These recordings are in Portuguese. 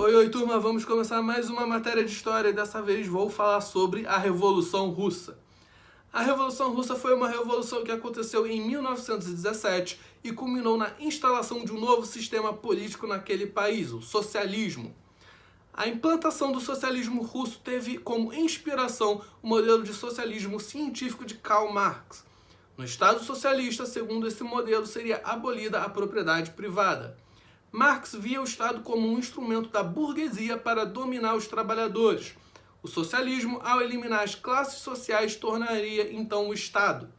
Oi, turma, vamos começar mais uma matéria de história e dessa vez vou falar sobre a Revolução Russa. A Revolução Russa foi uma revolução que aconteceu em 1917 e culminou na instalação de um novo sistema político naquele país, o socialismo. A implantação do socialismo russo teve como inspiração o modelo de socialismo científico de Karl Marx. No Estado socialista, segundo esse modelo, seria abolida a propriedade privada. Marx via o Estado como um instrumento da burguesia para dominar os trabalhadores. O socialismo, ao eliminar as classes sociais, tornaria então o Estado.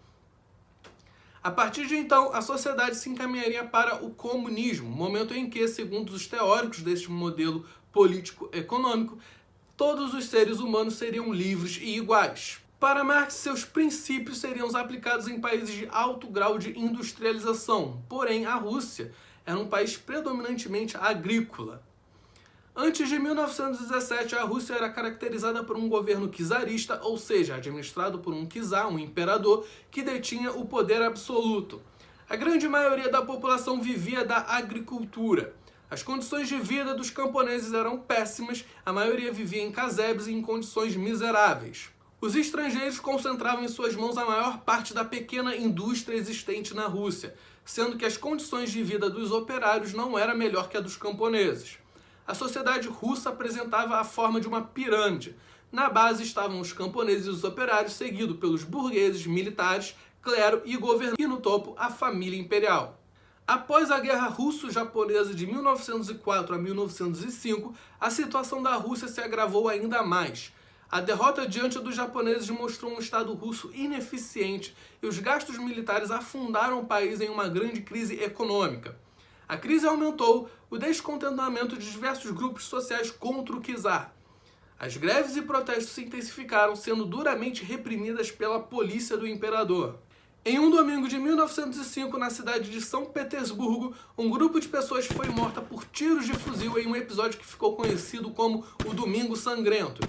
A partir de então, a sociedade se encaminharia para o comunismo, momento em que, segundo os teóricos deste modelo político-econômico, todos os seres humanos seriam livres e iguais. Para Marx, seus princípios seriam aplicados em países de alto grau de industrialização, porém a Rússia era um país predominantemente agrícola. Antes de 1917, a Rússia era caracterizada por um governo czarista, ou seja, administrado por um czar, um imperador, que detinha o poder absoluto. A grande maioria da população vivia da agricultura. As condições de vida dos camponeses eram péssimas, a maioria vivia em casebres e em condições miseráveis. Os estrangeiros concentravam em suas mãos a maior parte da pequena indústria existente na Rússia, sendo que as condições de vida dos operários não era melhor que a dos camponeses. A sociedade russa apresentava a forma de uma pirâmide. Na base estavam os camponeses e os operários, seguidos pelos burgueses, militares, clero e governantes, e no topo a família imperial. Após a Guerra Russo-Japonesa de 1904 a 1905, a situação da Rússia se agravou ainda mais. A derrota diante dos japoneses mostrou um Estado russo ineficiente e os gastos militares afundaram o país em uma grande crise econômica. A crise aumentou o descontentamento de diversos grupos sociais contra o czar. As greves e protestos se intensificaram, sendo duramente reprimidas pela polícia do imperador. Em um domingo de 1905, na cidade de São Petersburgo, um grupo de pessoas foi morta por tiros de fuzil em um episódio que ficou conhecido como o Domingo Sangrento.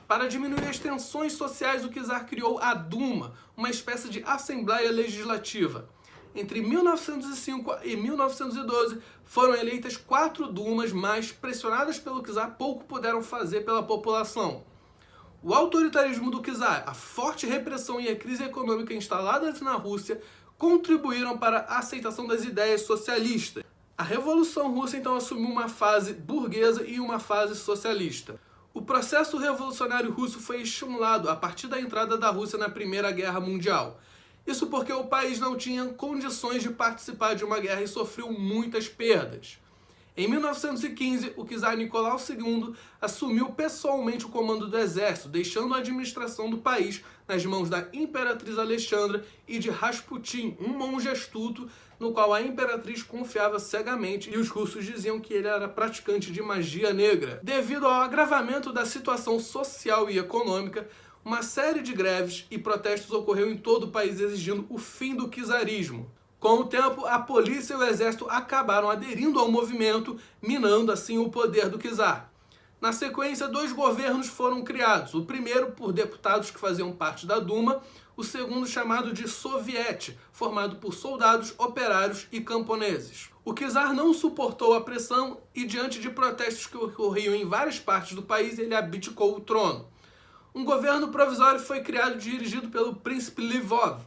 Para diminuir as tensões sociais, o czar criou a Duma, uma espécie de assembleia legislativa. Entre 1905 e 1912, foram eleitas 4 Dumas, mas, pressionadas pelo czar, pouco puderam fazer pela população. O autoritarismo do czar, a forte repressão e a crise econômica instaladas na Rússia contribuíram para a aceitação das ideias socialistas. A Revolução Russa então assumiu uma fase burguesa e uma fase socialista. O processo revolucionário russo foi estimulado a partir da entrada da Rússia na Primeira Guerra Mundial. Isso porque o país não tinha condições de participar de uma guerra e sofreu muitas perdas. Em 1915, o czar Nicolau II assumiu pessoalmente o comando do exército, deixando a administração do país nas mãos da imperatriz Alexandra e de Rasputin, um monge astuto no qual a imperatriz confiava cegamente e os russos diziam que ele era praticante de magia negra. Devido ao agravamento da situação social e econômica, uma série de greves e protestos ocorreu em todo o país exigindo o fim do czarismo. Com o tempo, a polícia e o exército acabaram aderindo ao movimento, minando assim o poder do czar. Na sequência, 2 governos foram criados, o primeiro por deputados que faziam parte da Duma, o segundo chamado de Soviet, formado por soldados, operários e camponeses. O czar não suportou a pressão e, diante de protestos que ocorriam em várias partes do país, ele abdicou o trono. Um governo provisório foi criado dirigido pelo príncipe Lvov.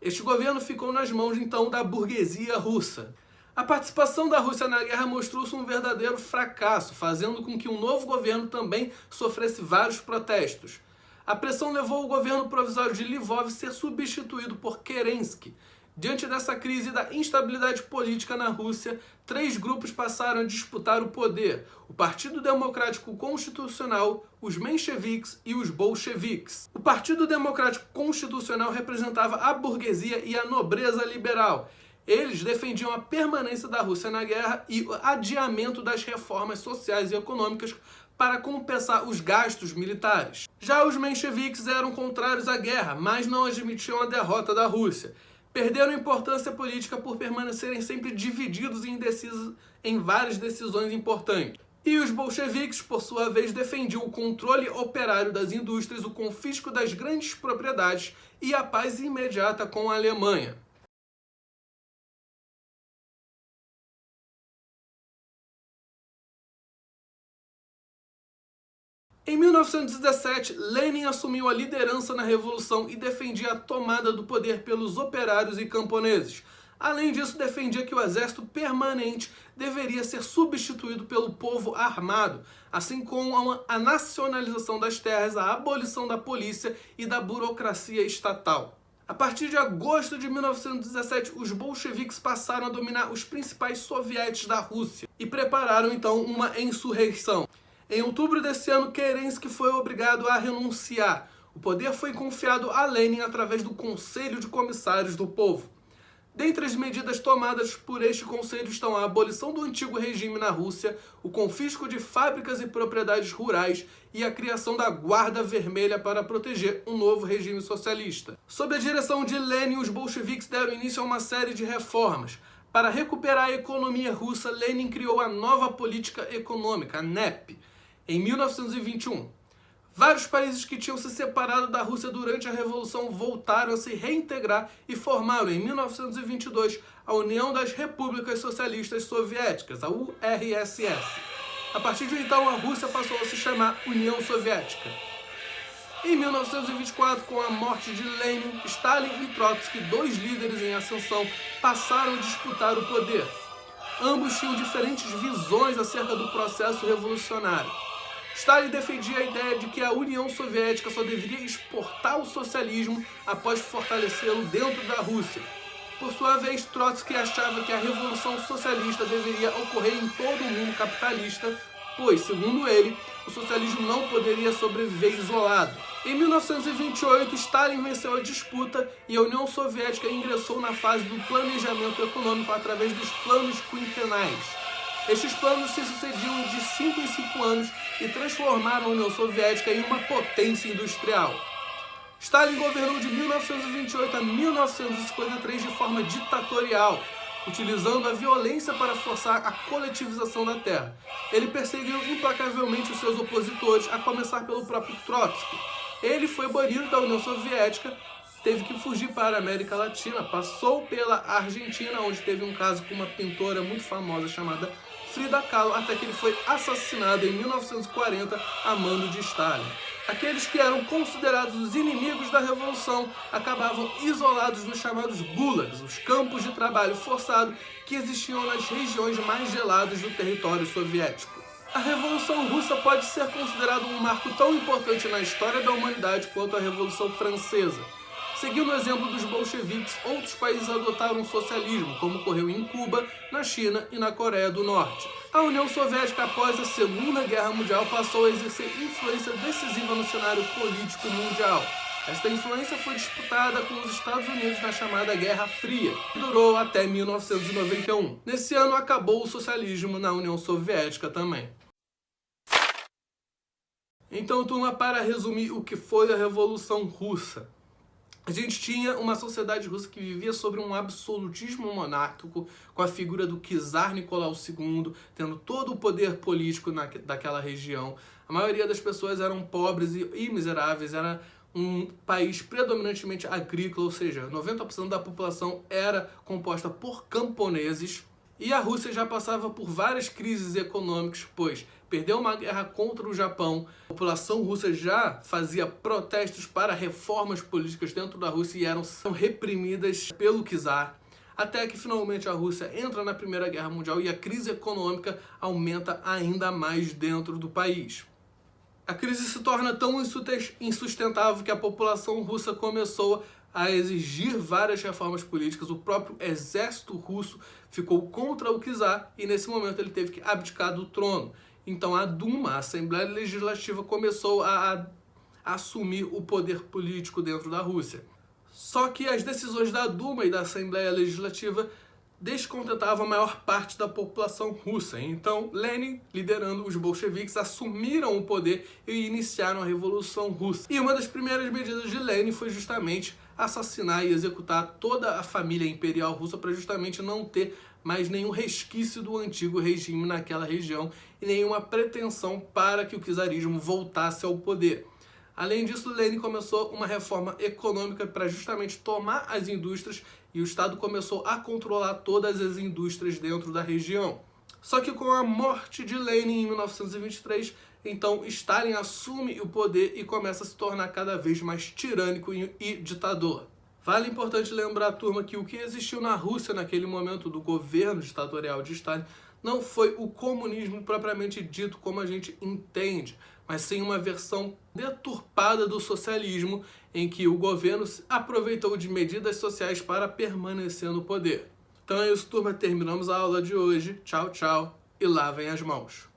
Este governo ficou nas mãos, então, da burguesia russa. A participação da Rússia na guerra mostrou-se um verdadeiro fracasso, fazendo com que um novo governo também sofresse vários protestos. A pressão levou o governo provisório de Lvov a ser substituído por Kerensky. Diante dessa crise e da instabilidade política na Rússia, 3 grupos passaram a disputar o poder: o Partido Democrático Constitucional, os mencheviques e os bolcheviques. O Partido Democrático Constitucional representava a burguesia e a nobreza liberal. Eles defendiam a permanência da Rússia na guerra e o adiamento das reformas sociais e econômicas para compensar os gastos militares. Já os mencheviques eram contrários à guerra, mas não admitiam a derrota da Rússia. Perderam importância política por permanecerem sempre divididos e indecisos em várias decisões importantes. E os bolcheviques, por sua vez, defendiam o controle operário das indústrias, o confisco das grandes propriedades e a paz imediata com a Alemanha. Em 1917, Lenin assumiu a liderança na revolução e defendia a tomada do poder pelos operários e camponeses. Além disso, defendia que o exército permanente deveria ser substituído pelo povo armado, assim como a nacionalização das terras, a abolição da polícia e da burocracia estatal. A partir de agosto de 1917, os bolcheviques passaram a dominar os principais sovietes da Rússia e prepararam então uma insurreição. Em outubro desse ano, Kerensky foi obrigado a renunciar. O poder foi confiado a Lenin através do Conselho de Comissários do Povo. Dentre as medidas tomadas por este conselho estão a abolição do antigo regime na Rússia, o confisco de fábricas e propriedades rurais e a criação da Guarda Vermelha para proteger um novo regime socialista. Sob a direção de Lenin, os bolcheviques deram início a uma série de reformas. Para recuperar a economia russa, Lenin criou a nova política econômica, a NEP, em 1921. Vários países que tinham se separado da Rússia durante a Revolução voltaram a se reintegrar e formaram, em 1922, a União das Repúblicas Socialistas Soviéticas, a URSS. A partir de então, a Rússia passou a se chamar União Soviética. Em 1924, com a morte de Lenin, Stalin e Trotsky, dois líderes em ascensão, passaram a disputar o poder. Ambos tinham diferentes visões acerca do processo revolucionário. Stalin defendia a ideia de que a União Soviética só deveria exportar o socialismo após fortalecê-lo dentro da Rússia. Por sua vez, Trotsky achava que a Revolução Socialista deveria ocorrer em todo o mundo capitalista, pois, segundo ele, o socialismo não poderia sobreviver isolado. Em 1928, Stalin venceu a disputa e a União Soviética ingressou na fase do planejamento econômico através dos planos quinquenais. Estes planos se sucediam de 5 em 5 anos e transformaram a União Soviética em uma potência industrial. Stalin governou de 1928 a 1953 de forma ditatorial, utilizando a violência para forçar a coletivização da terra. Ele perseguiu implacavelmente os seus opositores, a começar pelo próprio Trotsky. Ele foi banido da União Soviética, teve que fugir para a América Latina, passou pela Argentina, onde teve um caso com uma pintora muito famosa chamada Frida Kahlo, até que ele foi assassinado em 1940 a mando de Stalin. Aqueles que eram considerados os inimigos da Revolução acabavam isolados nos chamados gulags, os campos de trabalho forçado que existiam nas regiões mais geladas do território soviético. A Revolução Russa pode ser considerada um marco tão importante na história da humanidade quanto a Revolução Francesa. Seguindo o exemplo dos bolcheviques, outros países adotaram o socialismo, como ocorreu em Cuba, na China e na Coreia do Norte. A União Soviética, após a Segunda Guerra Mundial, passou a exercer influência decisiva no cenário político mundial. Esta influência foi disputada com os Estados Unidos na chamada Guerra Fria, que durou até 1991. Nesse ano acabou o socialismo na União Soviética também. Então, turma, para resumir o que foi a Revolução Russa. A gente tinha uma sociedade russa que vivia sobre um absolutismo monárquico, com a figura do czar Nicolau II, tendo todo o poder político daquela região. A maioria das pessoas eram pobres e miseráveis, era um país predominantemente agrícola, ou seja, 90% da população era composta por camponeses. E a Rússia já passava por várias crises econômicas, pois perdeu uma guerra contra o Japão, a população russa já fazia protestos para reformas políticas dentro da Rússia e são reprimidas pelo czar, até que finalmente a Rússia entra na Primeira Guerra Mundial e a crise econômica aumenta ainda mais dentro do país. A crise se torna tão insustentável que a população russa começou a exigir várias reformas políticas. O próprio exército russo ficou contra o czar e nesse momento ele teve que abdicar do trono. Então a Duma, a Assembleia Legislativa, começou a assumir o poder político dentro da Rússia. Só que as decisões da Duma e da Assembleia Legislativa descontentavam a maior parte da população russa. Então Lenin, liderando os bolcheviques, assumiram o poder e iniciaram a Revolução Russa. E uma das primeiras medidas de Lenin foi justamente assassinar e executar toda a família imperial russa para justamente não ter mais nenhum resquício do antigo regime naquela região e nenhuma pretensão para que o czarismo voltasse ao poder. Além disso, Lenin começou uma reforma econômica para justamente tomar as indústrias e o Estado começou a controlar todas as indústrias dentro da região. Só que com a morte de Lenin em 1923, então Stalin assume o poder e começa a se tornar cada vez mais tirânico e ditador. Vale importante lembrar, turma, que o que existiu na Rússia naquele momento do governo ditatorial de Stalin não foi o comunismo propriamente dito como a gente entende, mas sim uma versão deturpada do socialismo em que o governo aproveitou de medidas sociais para permanecer no poder. Então é isso, turma. Terminamos a aula de hoje. Tchau, tchau e lavem as mãos.